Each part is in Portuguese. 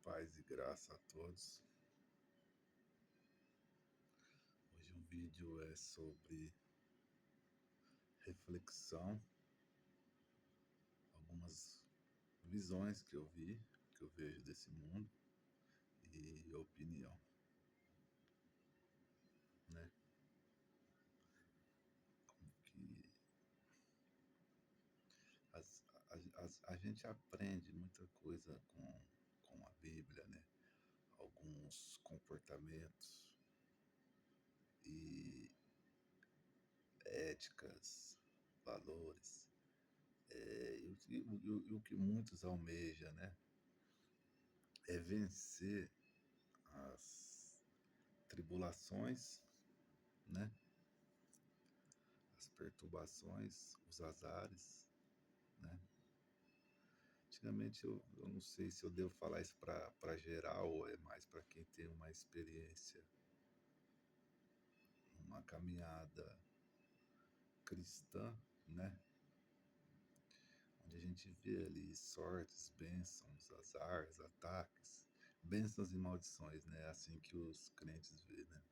Paz e graça a todos. Hoje o vídeo é sobre reflexão, algumas visões que eu vi, que eu vejo desse mundo e opinião, né? Como que a gente aprende muita coisa com a Bíblia, né? Alguns comportamentos e éticas, valores, e o que muitos almejam, né? É vencer as tribulações, né? As perturbações, os azares, né? Antigamente eu não sei se eu devo falar isso para geral ou é mais para quem tem uma experiência, uma caminhada cristã, né? Onde a gente vê ali sortes, bênçãos, azares, ataques, bênçãos e maldições, né? Assim que os crentes vê, né?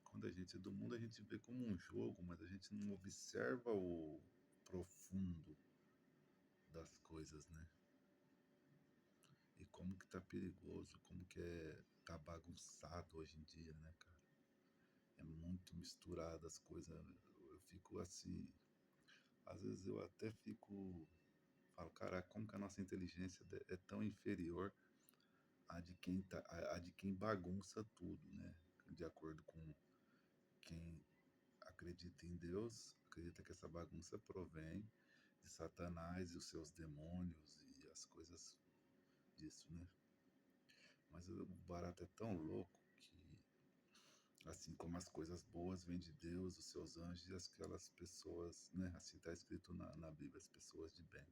Quando a gente é do mundo, a gente vê como um jogo, mas a gente não observa o profundo das coisas, né? E como que tá perigoso, como que tá bagunçado hoje em dia, né, cara? É muito misturado as coisas. Eu fico assim, às vezes eu até falo, cara, como que a nossa inteligência é tão inferior à de quem bagunça tudo, né? De acordo com quem acredita em Deus, acredita que essa bagunça provém de Satanás e os seus demônios e as coisas disso, né? Mas o barato é tão louco que, assim como as coisas boas vêm de Deus, os seus anjos e aquelas pessoas, né? Assim está escrito na Bíblia, as pessoas de bem.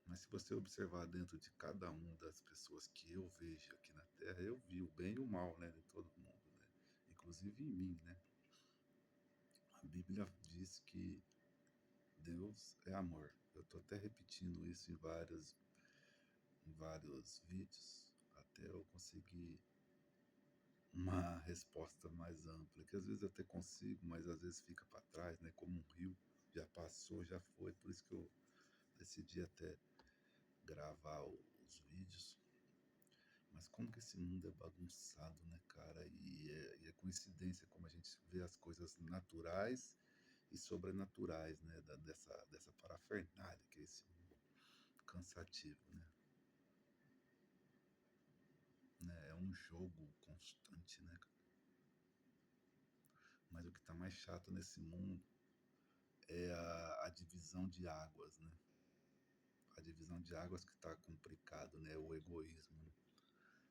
Mas se você observar dentro de cada uma das pessoas que eu vejo aqui na Terra, eu vi o bem e o mal, né? De todo mundo, né? Inclusive em mim, né? A Bíblia diz que Deus é amor. Eu estou até repetindo isso em vários vídeos, até eu conseguir uma resposta mais ampla, que às vezes até consigo, mas às vezes fica para trás, né? Como um rio, já passou, já foi. Por isso que eu decidi até gravar os vídeos. Mas como que esse mundo é bagunçado, né, cara? E é coincidência como a gente vê as coisas naturais e sobrenaturais, né? Dessa parafernália que é esse mundo cansativo, né? É um jogo constante, né? Mas o que tá mais chato nesse mundo é a divisão de águas, né? A divisão de águas que tá complicado, né? O egoísmo, né?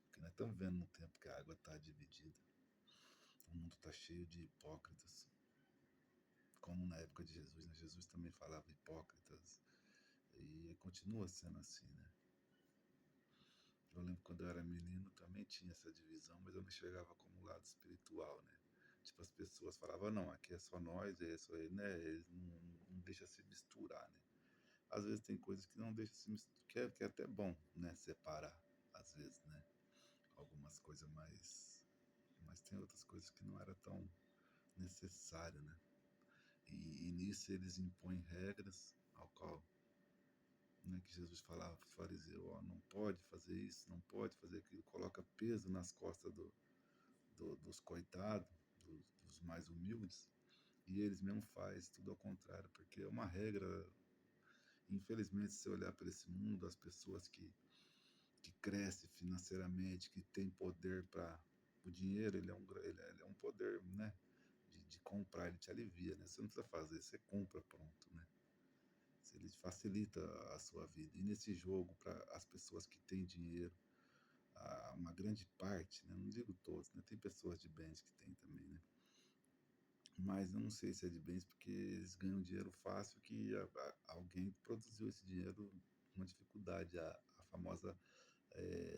Porque nós estamos vendo no tempo que a água tá dividida. O mundo tá cheio de hipócritas. Como na época de Jesus, né? Jesus também falava hipócritas. E continua sendo assim, né? Eu lembro quando eu era menino também tinha essa divisão, mas eu não enxergava como lado espiritual, né? Tipo, as pessoas falavam, não, aqui é só nós, é só ele, né? Eles não deixam se misturar, né? Às vezes tem coisas que não deixam se misturar, que é até bom, né? Separar, às vezes, né? Algumas coisas mais. Mas tem outras coisas que não era tão necessário, né? E nisso eles impõem regras ao qual, né, que Jesus falava para os fariseus, ó, não pode fazer isso, não pode fazer aquilo, coloca peso nas costas dos coitados, dos mais humildes, e eles mesmo fazem tudo ao contrário, porque é uma regra. Infelizmente, se você olhar para esse mundo, as pessoas que crescem financeiramente, que têm poder para. O dinheiro, ele é um poder, né? De comprar, ele te alivia, né? Você não precisa fazer, você compra pronto, né? Ele facilita a sua vida. E nesse jogo, para as pessoas que têm dinheiro, uma grande parte, né? Não digo todos, né? Tem pessoas de bens que têm também, né? Mas eu não sei se é de bens porque eles ganham dinheiro fácil que alguém produziu esse dinheiro com uma dificuldade, a famosa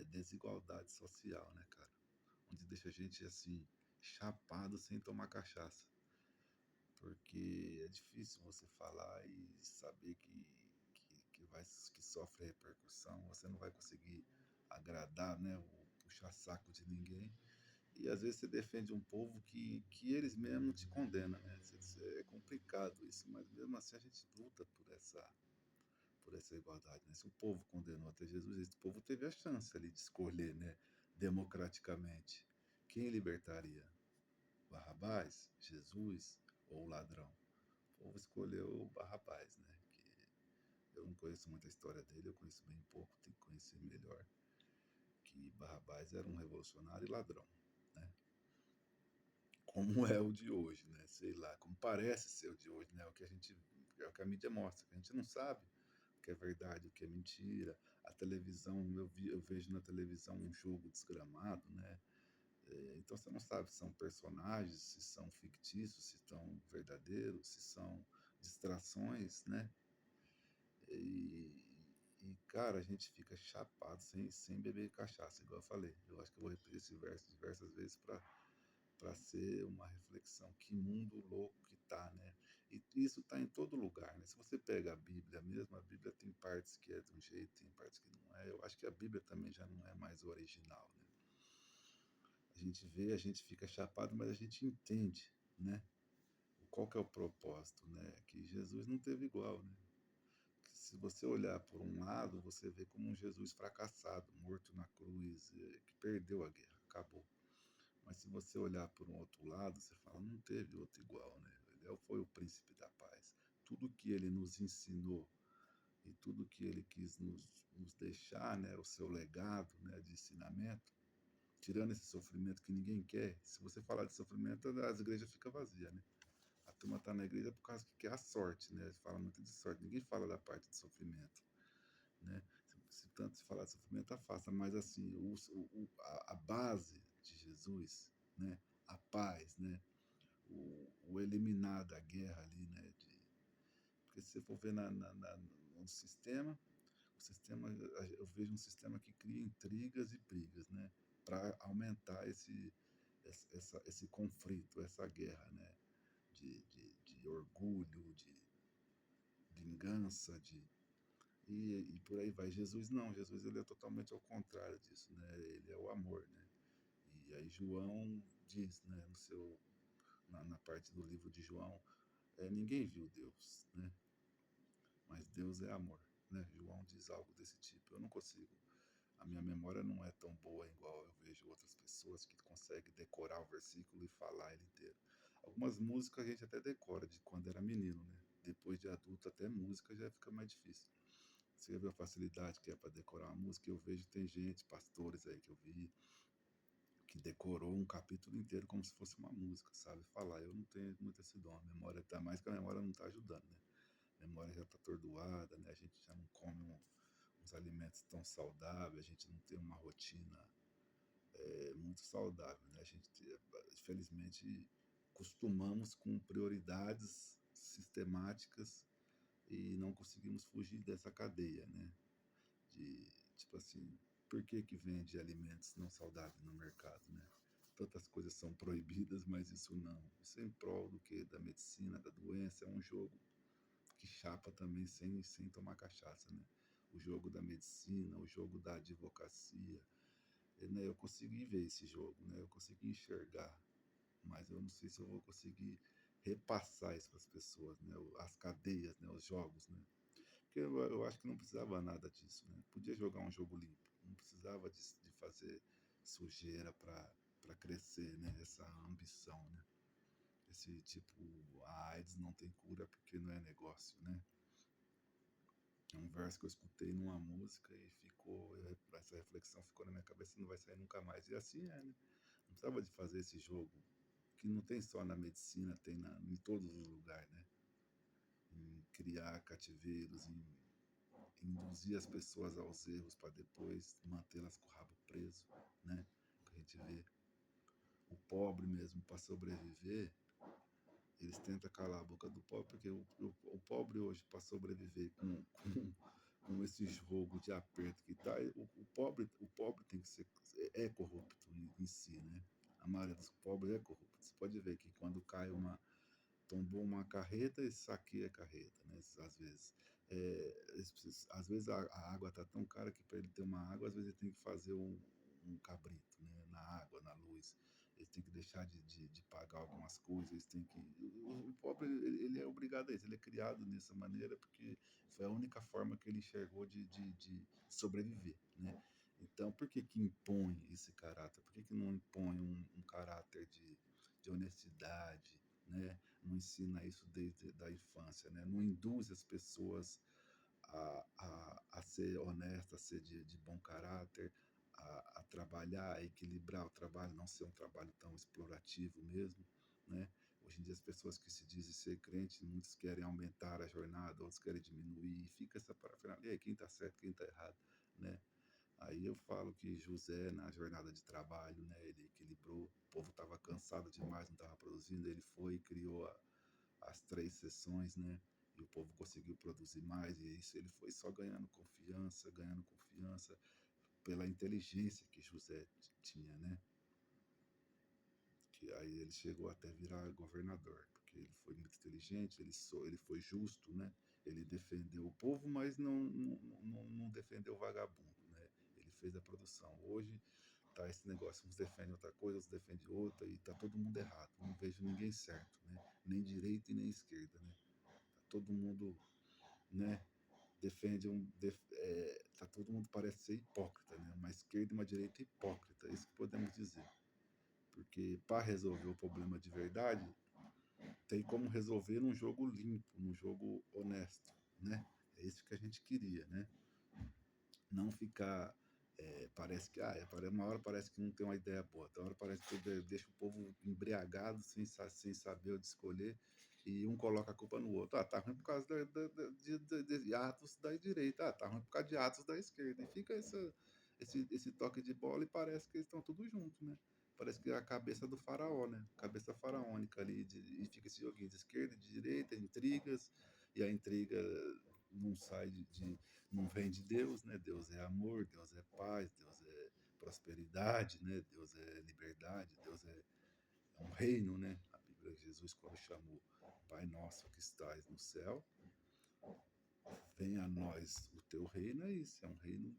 desigualdade social, né, cara? Onde deixa a gente assim, chapado sem tomar cachaça. Porque é difícil você falar e saber que que sofre repercussão, você não vai conseguir agradar, né, o puxar saco de ninguém. E às vezes você defende um povo que eles mesmos te condenam, né? É complicado isso, mas mesmo assim a gente luta por essa igualdade, né? Se o povo condenou até Jesus, esse povo teve a chance ali de escolher, né, democraticamente, quem libertaria, Barrabás, Jesus ou o ladrão. O povo escolheu Barrabás, né? Que eu não conheço muita história dele, eu conheço bem pouco, tenho que conhecer melhor. Que Barrabás era um revolucionário e ladrão, né? Como é o de hoje, né? Sei lá, como parece ser o de hoje, né? É o que a mídia mostra, que a gente não sabe o que é verdade, o que é mentira. A televisão, eu vejo na televisão um jogo desgramado, né? Então você não sabe se são personagens, se são fictícios, se são verdadeiros, se são distrações, né? Cara, a gente fica chapado sem beber cachaça, igual eu falei. Eu acho que eu vou repetir esse verso diversas vezes para ser uma reflexão. Que mundo louco que tá, né? E isso tá em todo lugar, né? Se você pega a Bíblia mesmo, a Bíblia tem partes que é de um jeito, tem partes que não é. Eu acho que a Bíblia também já não é mais o original, né? A gente vê, a gente fica chapado, mas a gente entende, né? Qual que é o propósito, né? Que Jesus não teve igual, né? Se você olhar por um lado, você vê como um Jesus fracassado, morto na cruz, que perdeu a guerra, acabou. Mas se você olhar por um outro lado, você fala, não teve outro igual, né? Ele foi o príncipe da paz. Tudo que ele nos ensinou e tudo que ele quis nos deixar, né? O seu legado, né? De ensinamento, tirando esse sofrimento que ninguém quer. Se você falar de sofrimento, as igrejas ficam vazias, né? A turma está na igreja por causa que quer a sorte, né? Fala muito de sorte. Ninguém fala da parte de sofrimento, né? Se tanto se falar de sofrimento, afasta. Mas assim, a base de Jesus, né? A paz, né? O eliminar da guerra ali, né? Porque se você for ver no sistema, o sistema, eu vejo um sistema que cria intrigas e brigas, né? Para aumentar esse conflito, essa guerra, né? De orgulho, de vingança, e por aí vai. Jesus não, Jesus ele é totalmente ao contrário disso, né? Ele é o amor, né? E aí João diz, né, na parte do livro de João, ninguém viu Deus, né? Mas Deus é amor, né? João diz algo desse tipo. Eu não consigo. A minha memória não é tão boa igual eu vejo outras pessoas que conseguem decorar o versículo e falar ele inteiro. Algumas músicas a gente até decora de quando era menino, né? Depois de adulto, até música já fica mais difícil. Você vê a facilidade que é para decorar uma música. Eu vejo, tem gente, pastores aí que eu vi, que decorou um capítulo inteiro como se fosse uma música, sabe? Falar. Eu não tenho muito esse dom. A memória tá mais que a memória não tá ajudando, né? A memória já tá atordoada, né? A gente já não come uns alimentos tão saudáveis, a gente não tem uma rotina muito saudável, né? A gente, infelizmente, costumamos com prioridades sistemáticas e não conseguimos fugir dessa cadeia, né? De, tipo assim, por que que vende alimentos não saudáveis no mercado, né? Tantas coisas são proibidas, mas isso não. Isso é em prol do que? Da medicina, da doença, é um jogo que chapa também sem tomar cachaça, né? O jogo da medicina, o jogo da advocacia, né? Eu consegui ver esse jogo, né? Eu consegui enxergar, mas eu não sei se eu vou conseguir repassar isso para as pessoas, né? As cadeias, né? Os jogos, né? Porque eu acho que não precisava nada disso, né? Podia jogar um jogo limpo, não precisava de fazer sujeira para crescer, né? Essa ambição, né? Esse tipo, a AIDS não tem cura porque não é negócio, né? É um verso que eu escutei numa música e essa reflexão ficou na minha cabeça e não vai sair nunca mais. E assim é, né? Não precisava de fazer esse jogo, que não tem só na medicina, tem em todos os lugares, né? Em criar cativeiros, em induzir as pessoas aos erros para depois mantê-las com o rabo preso, né? Que a gente vê o pobre mesmo para sobreviver, eles tentam calar a boca do pobre, porque o pobre hoje, para sobreviver com esse jogo de aperto que tá, o pobre tem que ser, é corrupto em si, né? A maioria dos pobres é corrupta. Você pode ver que quando tombou uma carreta, e saqueia a carreta, né? Às vezes. Às vezes a água está tão cara que para ele ter uma água, às vezes ele tem que fazer um cabrito, né? Na água, na luz. Eles têm que deixar de pagar algumas coisas, eles têm que. O pobre, ele é obrigado a isso, ele é criado dessa maneira porque foi a única forma que ele enxergou de sobreviver, né? Então, por que que impõe esse caráter? Por que que não impõe um caráter de honestidade, né? Não ensina isso desde a infância, né? Não induz as pessoas a ser honesta, a ser de bom caráter, a trabalhar, a equilibrar o trabalho, não ser um trabalho tão explorativo mesmo, né? Hoje em dia as pessoas que se dizem ser crentes, muitos querem aumentar a jornada, outros querem diminuir, e fica essa parafernália, e aí, quem está certo, quem está errado, né? Aí eu falo que José, na jornada de trabalho, né, ele equilibrou, o povo estava cansado demais, não estava produzindo, ele foi e criou as 3 sessões, né? E o povo conseguiu produzir mais, e isso ele foi só ganhando confiança pela inteligência que José tinha, né? Que aí ele chegou até virar governador, porque ele foi muito inteligente, ele foi justo, né? Ele defendeu o povo, mas não defendeu o vagabundo, né? Ele fez a produção. Hoje tá esse negócio, uns defendem outra coisa, outros defendem outra, e tá todo mundo errado. Não vejo ninguém certo, né? Nem direita e nem esquerda, né? Tá todo mundo, né? Tá todo mundo parece ser hipócrita, né? Uma esquerda e uma direita hipócrita, é isso que podemos dizer. Porque para resolver o problema de verdade, tem como resolver num jogo limpo, num jogo honesto, né? É isso que a gente queria, né? Não ficar. Parece que uma hora parece que não tem uma ideia boa, outra hora parece que deixa o povo embriagado sem saber o de escolher, e um coloca a culpa no outro. Tá ruim por causa de atos da direita, tá ruim por causa de atos da esquerda. E fica esse toque de bola e parece que eles estão tudo junto, né? Parece que é a cabeça do faraó, né? Cabeça faraônica ali, e fica esse joguinho de esquerda, de direita, intrigas, e a intriga não sai não vem de Deus, né? Deus é amor, Deus é paz, Deus é prosperidade, né? Deus é liberdade, Deus é um reino, né? A Bíblia, Jesus, quando chamou Pai Nosso que estás no céu, venha a nós o teu reino, é isso, é um reino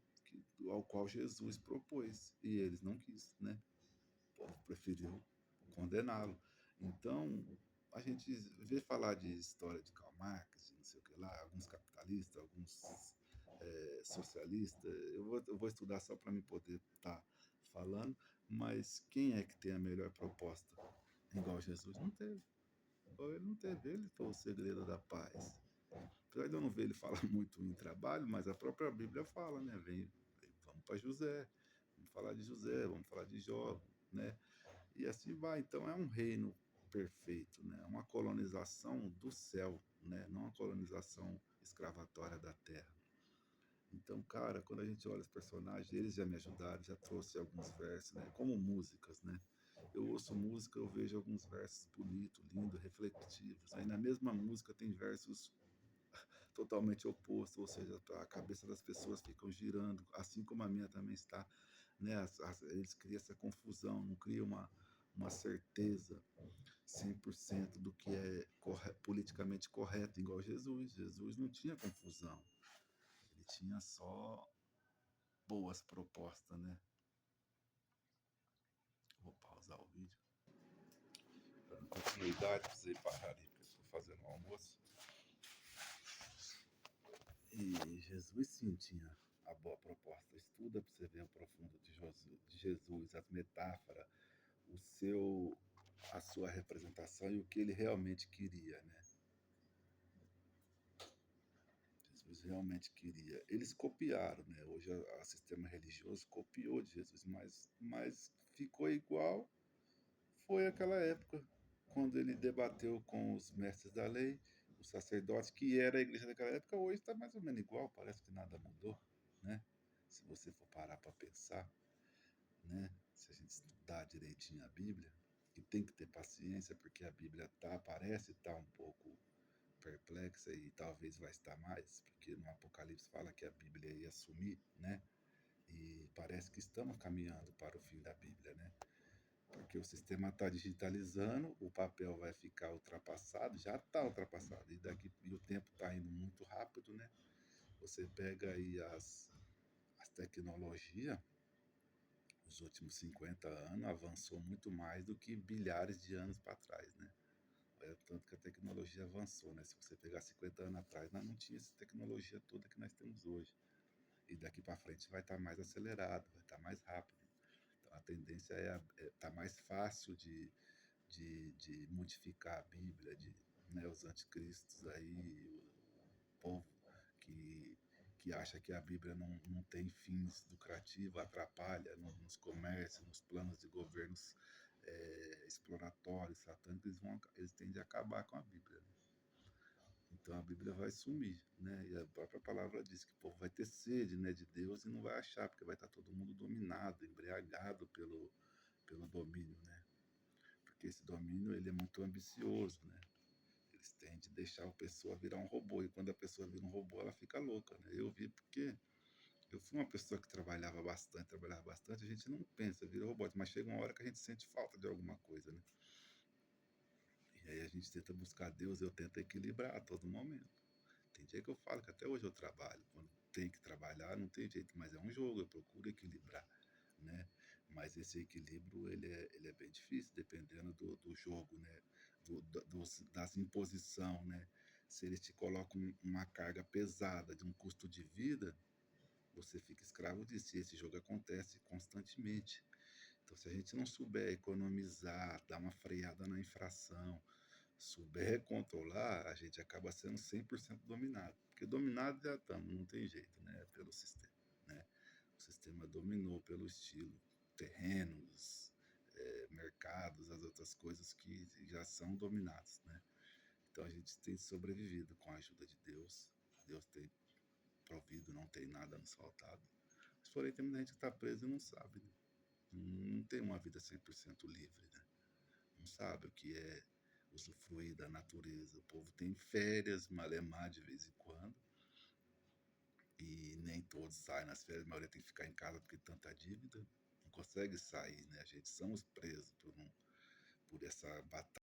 ao qual Jesus propôs, e eles não quis, né? O povo preferiu condená-lo. Então, a gente vê falar de história de Karl Marx, de não sei o que lá, alguns capitalistas, alguns socialistas. Eu vou estudar só para me poder estar falando, mas quem é que tem a melhor proposta? Igual Jesus não teve. Ele não teve, ele foi o segredo da paz. Apesar de eu não ver ele falar muito em trabalho, mas a própria Bíblia fala, né? Vamos para José, vamos falar de José, vamos falar de Jó, né? E assim vai. Então é um reino perfeito, né? Uma colonização do céu, né? Não uma colonização escravatória da terra. Então, cara, quando a gente olha os personagens, eles já me ajudaram, já trouxe alguns versos, né? Como músicas, né? Eu ouço música, eu vejo alguns versos bonitos, lindos, reflexivos. Aí na mesma música tem versos totalmente opostos, ou seja, a cabeça das pessoas ficam girando, assim como a minha também está, né? Eles criam essa confusão, não criam uma certeza 100% do que é politicamente correto, igual Jesus. Jesus não tinha confusão, ele tinha só boas propostas, né? Vou pausar o vídeo. Dando continuidade, precisei parar ali, porque estou fazendo o almoço. E Jesus sim tinha a boa proposta. Estuda para você ver o profundo de Jesus, as metáforas, o seu, a sua representação e o que ele realmente queria, né? Jesus realmente queria. Eles copiaram, né? Hoje o sistema religioso copiou de Jesus, mas ficou igual. Foi aquela época, quando ele debateu com os mestres da lei, os sacerdotes, que era a igreja daquela época, hoje está mais ou menos igual, parece que nada mudou, né? Se você for parar para pensar, né? Se a gente estudar direitinho a Bíblia, e tem que ter paciência, porque a Bíblia parece estar um pouco perplexa e talvez vai estar mais, porque no Apocalipse fala que a Bíblia ia sumir, né? E parece que estamos caminhando para o fim da Bíblia, né? porque o sistema está digitalizando, o papel vai ficar ultrapassado, já está ultrapassado, e o tempo está indo muito rápido, né? Você pega aí as tecnologias, os últimos 50 anos avançou muito mais do que bilhares de anos para trás, né? É o tanto que a tecnologia avançou, né? Se você pegar 50 anos atrás, nós não tinha essa tecnologia toda que nós temos hoje. E daqui para frente vai estar mais acelerado, vai estar mais rápido. Então a tendência tá mais fácil de modificar a Bíblia, né, os anticristos aí, o povo que, que acha que a Bíblia não tem fins lucrativos, atrapalha nos comércios, nos planos de governos exploratórios, satânicos, eles tendem a acabar com a Bíblia. Né? Então a Bíblia vai sumir, né? E a própria palavra diz que o povo vai ter sede, né, de Deus e não vai achar, porque vai estar todo mundo dominado, embriagado pelo domínio, né? Porque esse domínio ele é muito ambicioso, né? Eles tendem a deixar a pessoa virar um robô, e quando a pessoa vira um robô, ela fica louca, né? Eu vi porque eu fui uma pessoa que trabalhava bastante, a gente não pensa, vira robô, mas chega uma hora que a gente sente falta de alguma coisa, né? E aí a gente tenta buscar Deus, eu tento equilibrar a todo momento. Tem dia que eu falo que até hoje eu trabalho, quando tem que trabalhar não tem jeito, mas é um jogo, eu procuro equilibrar, né? Mas esse equilíbrio ele é bem difícil, dependendo do jogo, né? Das imposição, né? Se eles te colocam uma carga pesada de um custo de vida, você fica escravo disso. E esse jogo acontece constantemente. Então, se a gente não souber economizar, dar uma freada na infração, souber controlar, a gente acaba sendo 100% dominado. Porque dominado já estamos, não tem jeito, né? Pelo sistema, né? O sistema dominou pelo estilo, terrenos, mercados, as outras coisas que já são dominadas, né? Então a gente tem sobrevivido com a ajuda de Deus. Deus tem provido, não tem nada nos faltado. Mas porém tem muita gente que está presa e não sabe, né? Não tem uma vida 100% livre, né? Não sabe o que é usufruir da natureza. O povo tem férias, malemar de vez em quando, e nem todos saem nas férias, a maioria tem que ficar em casa porque tanta dívida, não consegue sair, né? A gente somos presos por essa batalha